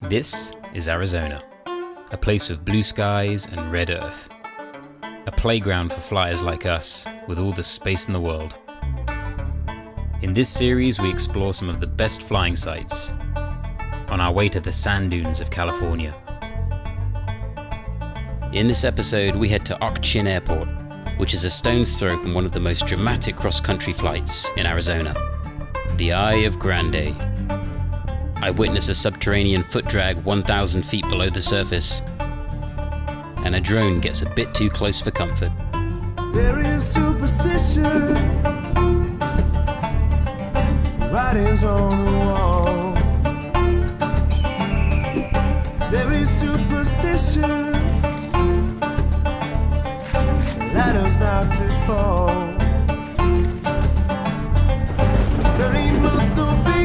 This is Arizona, a place with blue skies and red earth. A playground for flyers like us, with all the space in the world. In this series, we explore some of the best flying sites on our way to the sand dunes of California. In this episode, we head to Oak-Chin Airport, which is a stone's throw from one of the most dramatic cross-country flights in Arizona, the Eye of Grande. I witness a subterranean foot drag 1,000 feet below the surface, and a drone gets a bit too close for comfort. There is superstition, writings on the wall. There is superstition, ladders about to fall. There ain't no baby.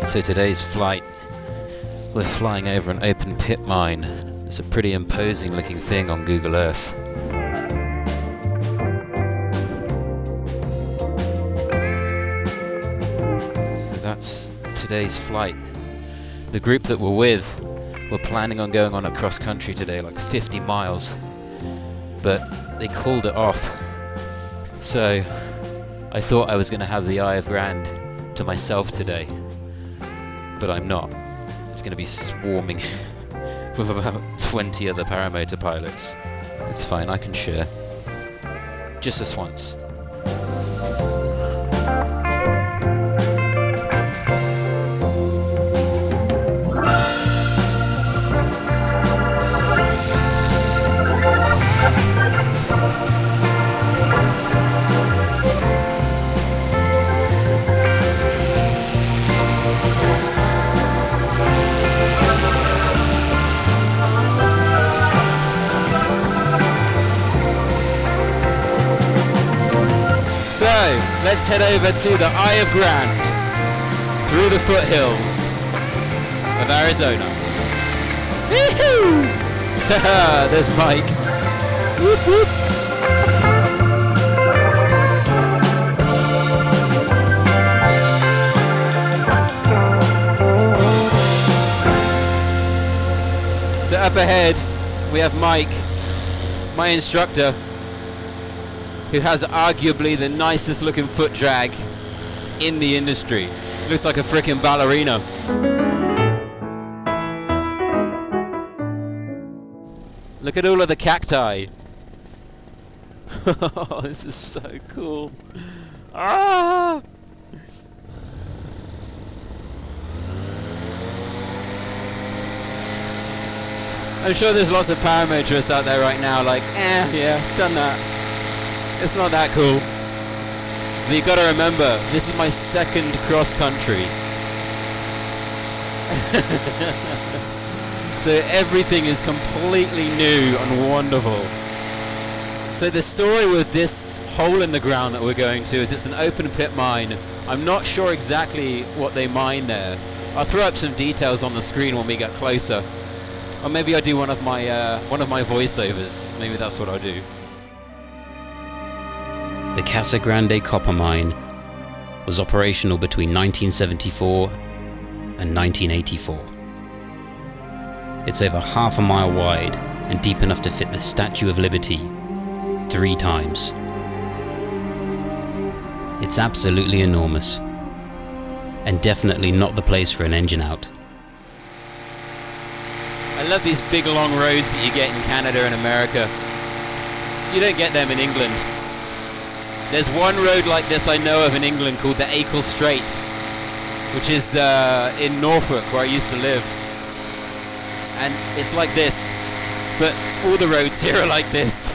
So today's flight, we're flying over an open pit mine. It's a pretty imposing looking thing on Google Earth. So that's today's flight. The group that we're with, we're planning on going on a cross country today, like 50 miles. But they called it off. So I thought I was going to have the Eye of Grand to myself today. But I'm not. It's going to be swarming with about 20 other Paramotor pilots. It's fine, I can share. Just this once. So, let's head over to the Eye of Grand, through the foothills of Arizona. Woohoo! Haha, there's Mike. Whoop whoop. So up ahead, we have Mike, my instructor, who has arguably the nicest looking foot drag in the industry. Looks like a freaking ballerina. Look at all of the cacti. Oh, this is so cool. Ah! I'm sure there's lots of paramotorists out there right now like, yeah, done that. It's not that cool. But you've got to remember, this is my second cross country. So everything is completely new and wonderful. So the story with this hole in the ground that we're going to is it's an open pit mine. I'm not sure exactly what they mine there. I'll throw up some details on the screen when we get closer. Or maybe I'll do one of my voiceovers. Maybe that's what I'll do. The Casa Grande copper mine was operational between 1974 and 1984. It's over half a mile wide and deep enough to fit the Statue of Liberty 3 times. It's absolutely enormous, and definitely not the place for an engine out. I love these big long roads that you get in Canada and America. You don't get them in England. There's one road like this I know of in England called the Achill Strait, which is in Norfolk, where I used to live. and it's like this, but all the roads here are like this.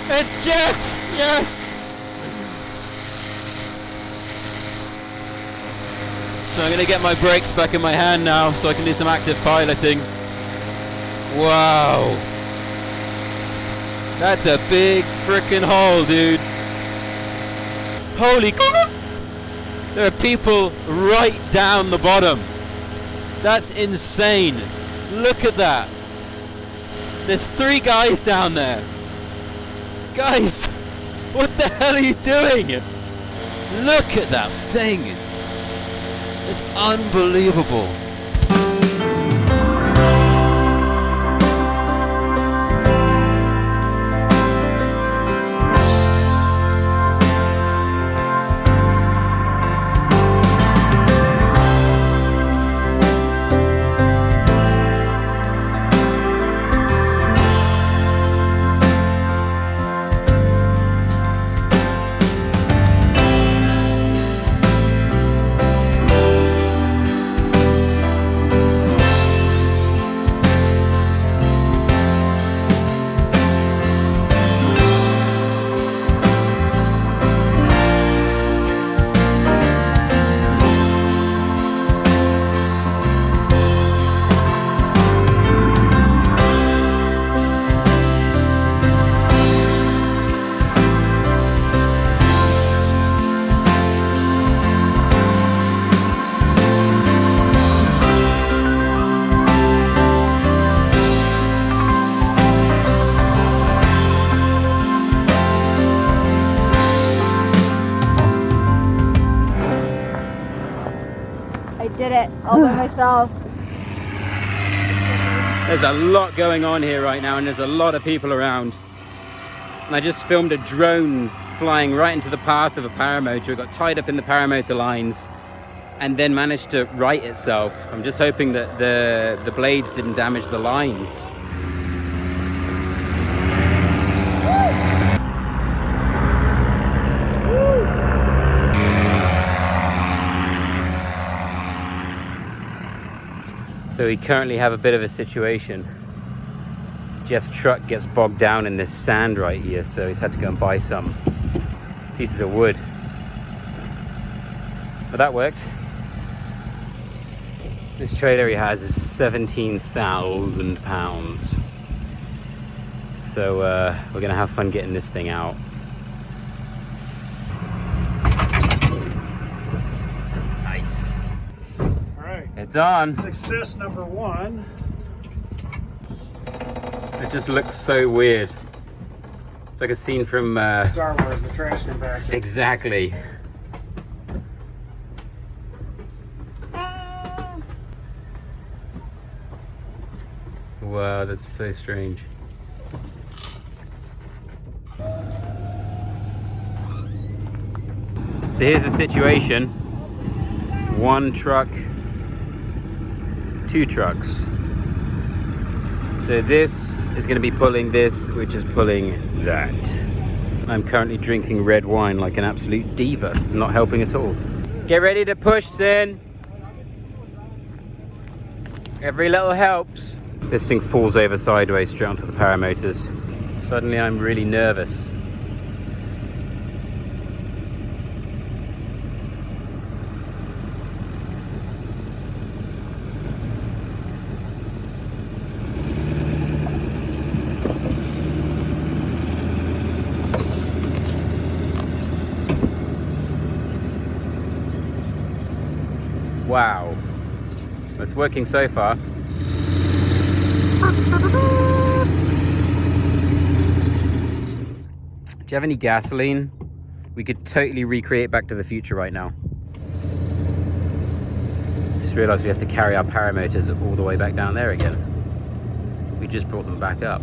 It's Jeff! Yes! So I'm going to get my brakes back in my hand now so I can do some active piloting. Wow! That's a big frickin' hole, dude. Holy there are people right down the bottom. That's insane. Look at that. There's 3 guys down there. Guys, what the hell are you doing? Look at that thing. It's unbelievable. I did it all by myself. There's a lot going on here right now, and there's a lot of people around. And I just filmed a drone flying right into the path of a paramotor. It got tied up in the paramotor lines and then managed to right itself. I'm just hoping that the blades didn't damage the lines. So we currently have a bit of a situation. Jeff's truck gets bogged down in this sand right here, so he's had to go and buy some pieces of wood. But that worked. This trailer he has is 17,000 pounds. So we're gonna have fun getting this thing out. Nice. It's on. Success number 1. It just looks so weird. It's like a scene from Star Wars, the trash compactor. Exactly. Wow, that's so strange. So here's the situation. 1 truck, 2 trucks. So this is going to be pulling this, which is pulling that. I'm currently drinking red wine like an absolute diva, not helping at all. Get ready to push, then. Every little helps. This thing falls over sideways straight onto the paramotors. Suddenly I'm really nervous. Wow, it's working so far. Do you have any gasoline? We could totally recreate Back to the Future right now. Just realized we have to carry our paramotors all the way back down there again. We just brought them back up.